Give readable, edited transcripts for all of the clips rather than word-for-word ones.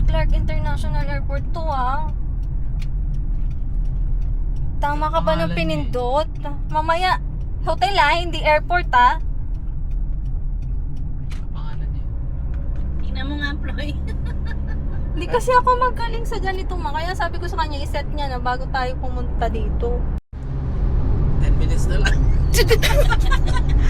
Clark International Airport to Tama ka ba ng Pangalan pinindot? Mamaya, hotel hindi airport Pangalan niya. Tingnan mo nga, Ploy. Hindi kasi ako magaling sa ganito kaya sabi ko sa kanya iset niya na bago tayo pumunta dito. 10 minutes na lang.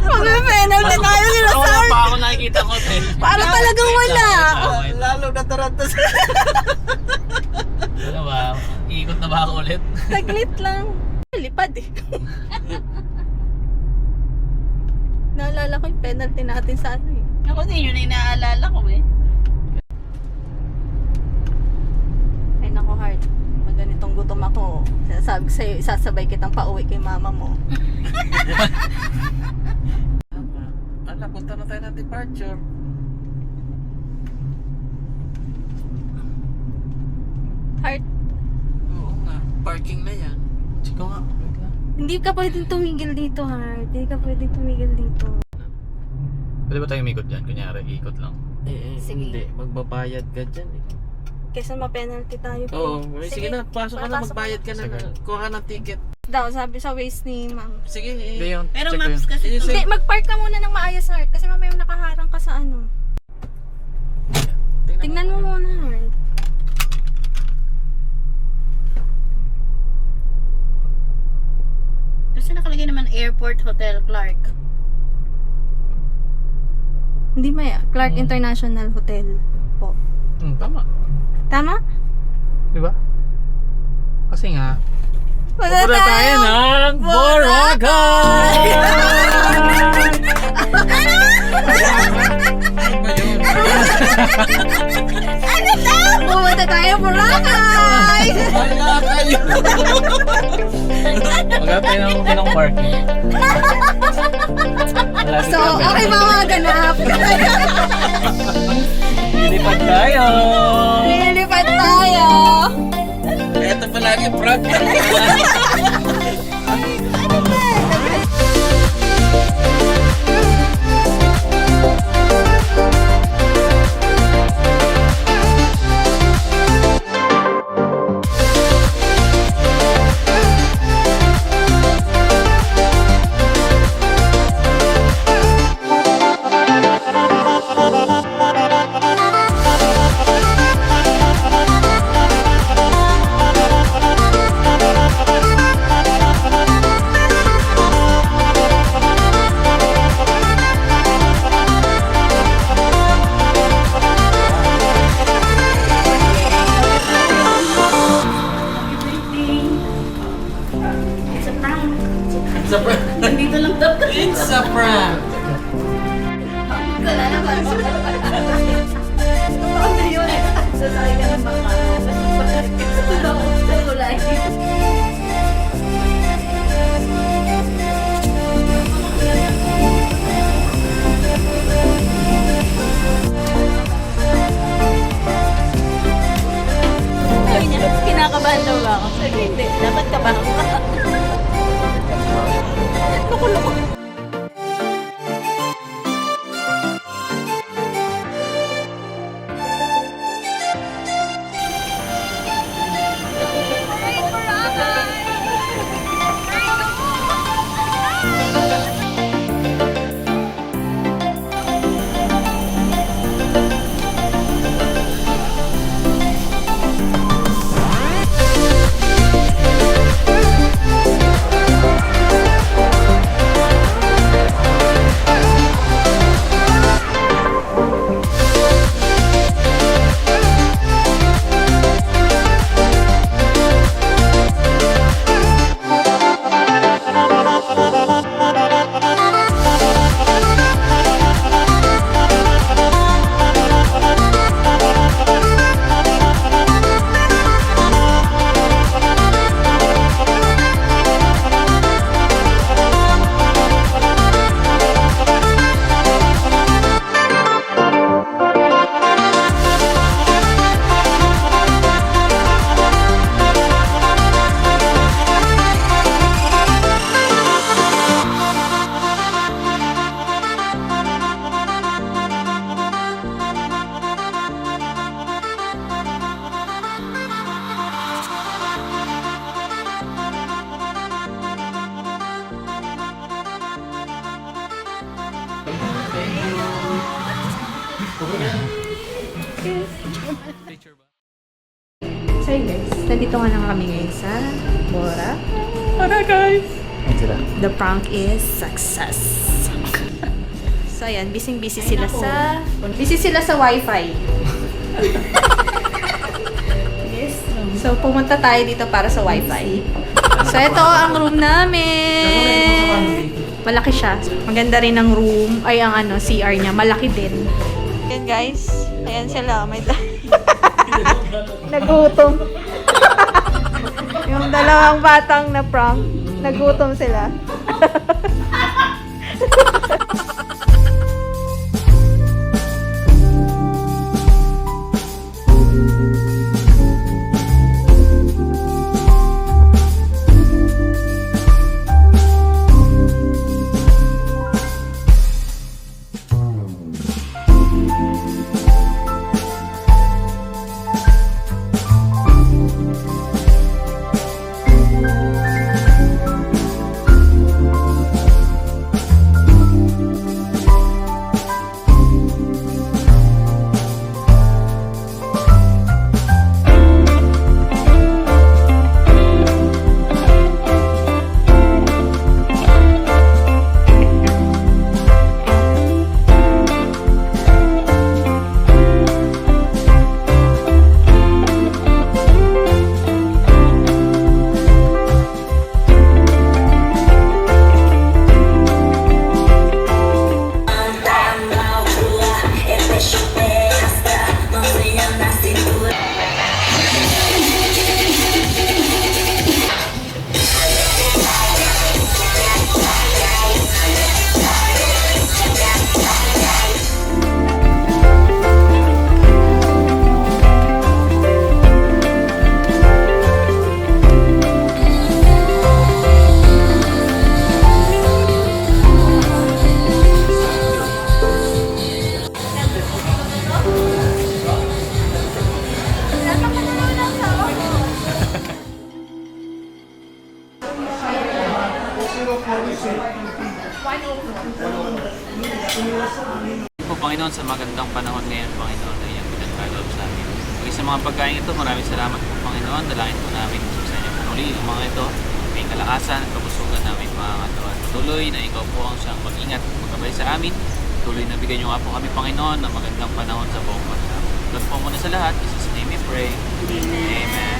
Mag-penalty tayo nila Wala Sark! pa ako nakikita ko. Para talagang wala! Lalo na taranta sa... Ano ba? Ikot na ba ako ulit? Taglit lang. Lipad Naalala ko yung penalty natin sa Ako din yun ay naaalala ko Ay nako Heart, pag ganitong gutom ako, sinasabi ko sa'yo, isasabay kitang pauwi kay mama mo. Ala, punta na tayo ng departure. Heart, Oo nga, parking na yan. Chiko nga, wait lang. hindi ka pwedeng tumigil dito, Heart. Hindi ka pwedeng tumigil dito. Pwede ba tayo umikot dyan? Kunyari, ikot lang. Sige. Hindi, magbabayad ka dyan Kesa ma-penalty tayo. Oo, sige na, pasok ka na, Pasok magbayad ka na. Sige. Kuha ka ng ticket. Daw, sabi sa waist ni ma'am. Sige, Hindi yun. Pero Check ko maps yun. kasi to. Hindi, mag-park ka muna ng maayos, Heart. Kasi mamaya nakaharang ka sa Tingnan mo muna, Heart. Kasi nakalagay naman Airport Hotel Clark. Hindi maya. Clark International Hotel po. Tama. Tama? Di ba? Kasi nga, Wala pupunta tayo ng Boracay! Pumunta tayo Boracay! Wala kayo! Magkakaroon tayo ng pinang parking. Malapit So, kami. okay mga ganap. Lilipad tayo! Lilipad tayo. Ito palagi, prank. So guys, nandito nga lang kami ngayon sa Bora. Tara guys! Ayan sila. The prank is success. So ayan, busy sila sa wifi. So pumunta tayo dito para sa wifi. So ito ang room namin. Malaki siya. Maganda rin ang room. Ay, ang CR niya. Malaki din. Ayan guys. Ayan sila. May nagutom. Yung dalawang batang na prank. Nagutom sila. Po, Panginoon, sa magandang panahon ngayon, Panginoon, na iyong pinagkaloob sa amin. Pagka sa mga pagkain ito, maraming salamat po, Panginoon. Dalangin po namin sa inyo po muli ang mga ito. May kalakasan at kabusugan namin mga katawan. Tuloy na ikaw po ang siyang mag-ingat at magkabay sa amin. Tuloy na bigyan niyo nga po kami, Panginoon, ng magandang panahon sa buong bansa. God po muna sa lahat. In Jesus' name we pray. Amen.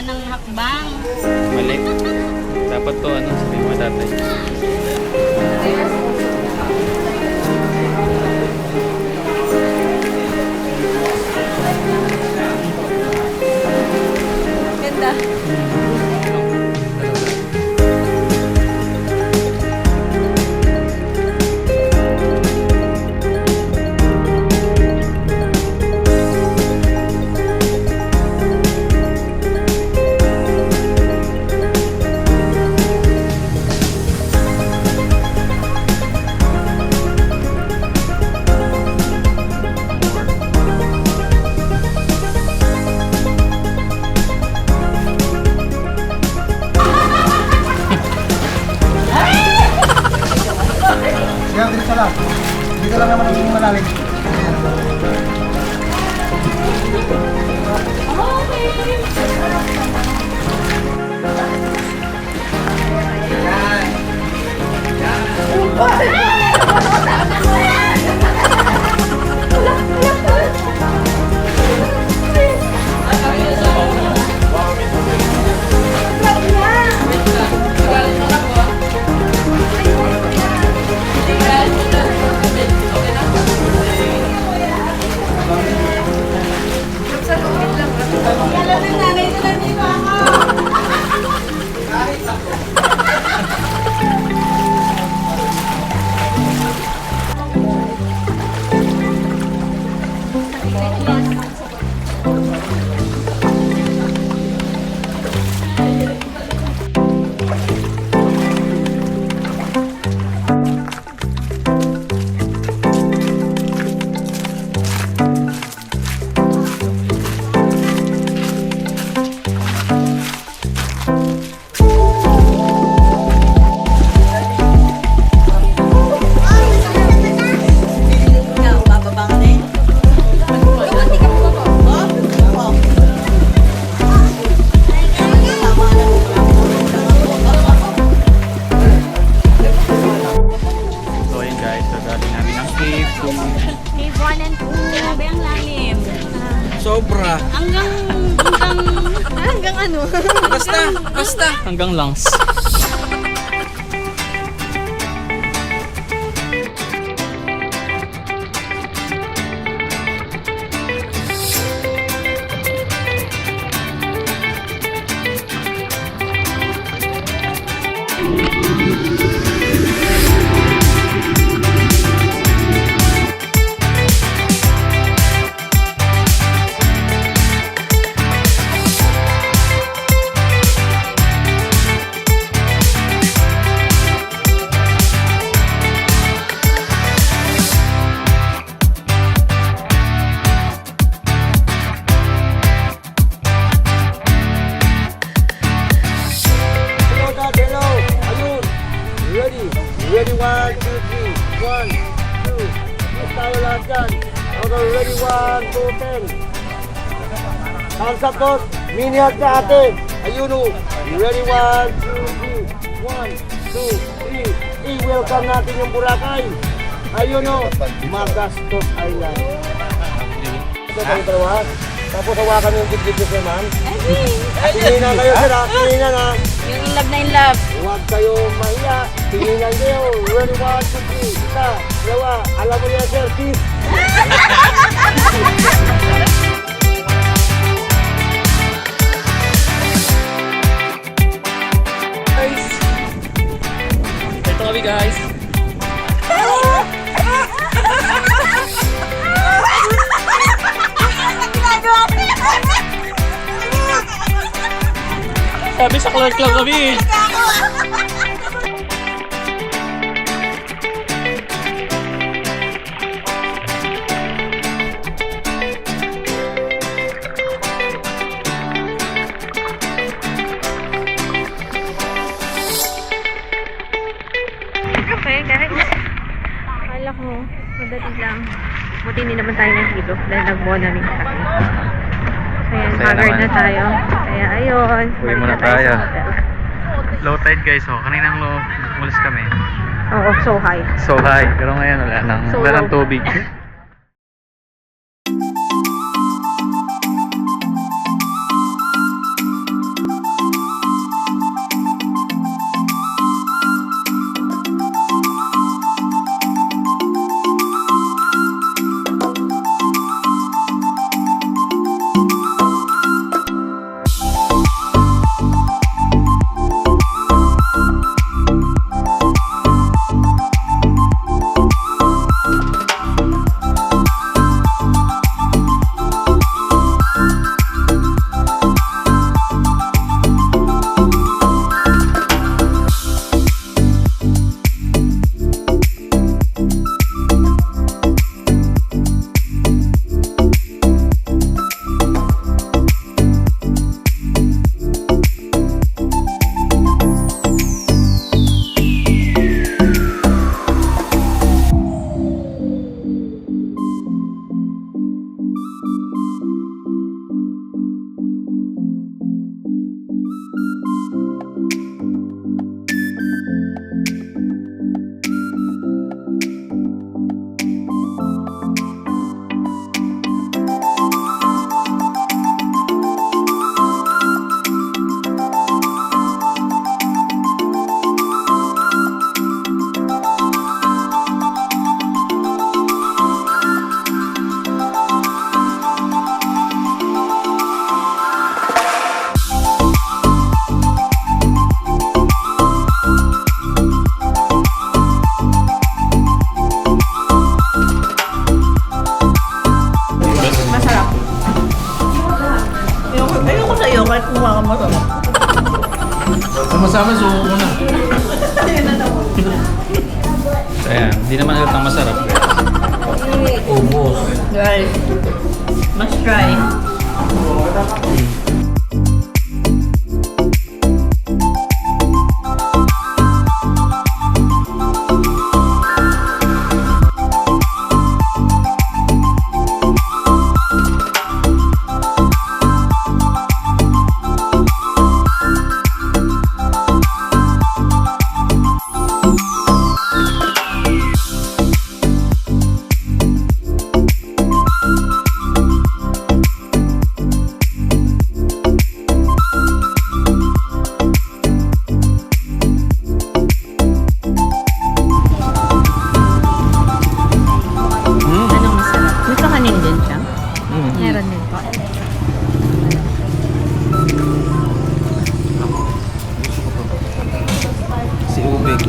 ng hakbang. Mali. Dapat to, sabi mo tatay. lang naman hindi malalim. So ayun guys, gagawin namin ang cave. Cave 1 and 2. Grabe ang lalim. Sobra. Hanggang ano? Basta. Hanggang lungs. Hello, ayun. Ready? Ready, 1, 2, 3. 1, 2. Yes, tayo lahat dyan. Okay, ready, 1, 2, 10. Hands up, boss. Mini hug sa atin. Ayun o. Ready, 1, 2, 3. 1, 2, 3. I-welcome natin yung Boracay. Ayun o. Magastos Island. Ito tayo dalawa. Tapos hawakan yung dibdib ni man. Tinginan kayo sir ha. Tinginan ha. Yung in love na in love. Huwag kayo mahiya. Tinginan kayo. Ready, 1, 2, 3. Isa, dalawa. Alam mo yan sir. Peace. Ito kami guys. Sabi sa Clark lang kami. Okay guys. Akala ko, madali lang. Buti hindi naman tayo nahilo dahil nag-morning tayo. Ayan, Masaya haggard naman. na tayo. Kaya ayun. Uwi muna balik na tayo. sa hotel. Low tide guys, oh. Kaninang umalis kami. Oo, so high. So high, pero ngayon So wala nang low. tubig. Hindi naman halatang masarap. Guys, must try. Anong masarap? Gusto kanin din siya? Meron din po. Si Ubig.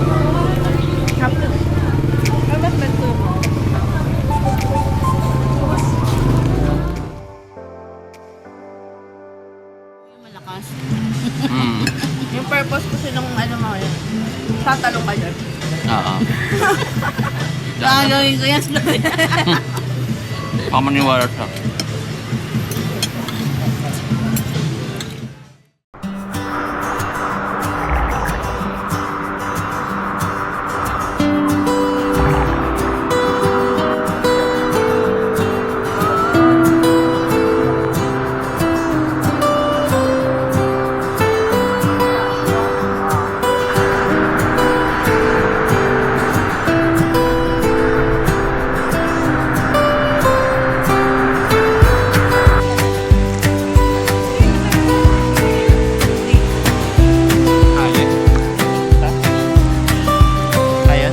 Dapat ba ito? Malakas. Yung purpose kasi nung ano mo yun, tatalong ka dyan. Oo. Gagawin ko yan. Pamaniwala siya. Kaya?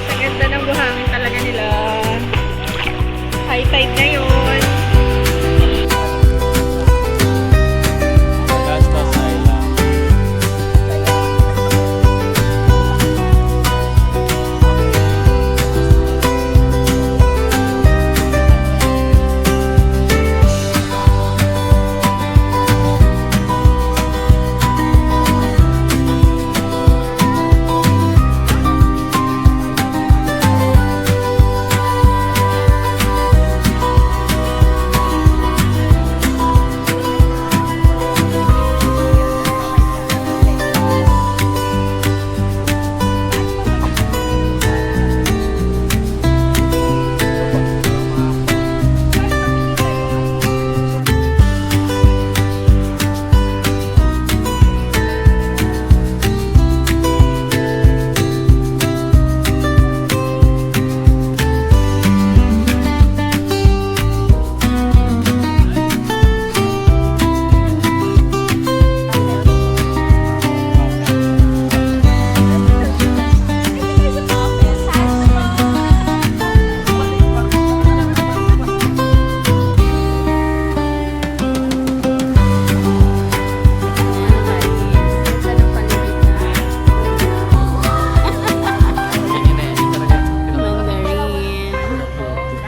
Ang ganda ng buhangin talaga nila. High tide ngayon. Gastos Island.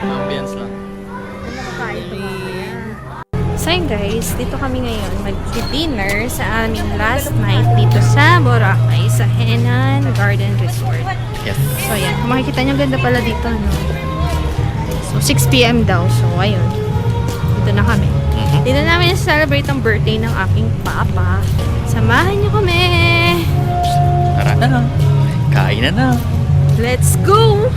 Ambience lang. So yun guys, dito kami ngayon mag-dinner sa aming last night dito sa Boracay sa Henan Garden Resort. Yes. So yan, kung makikita nyo, ganda pala dito, no? So 6 p.m. daw, so ayun. Dito na kami. Dito namin celebrate ang birthday ng aking papa. Samahan nyo kami! Tara na. Kain na na. Let's go!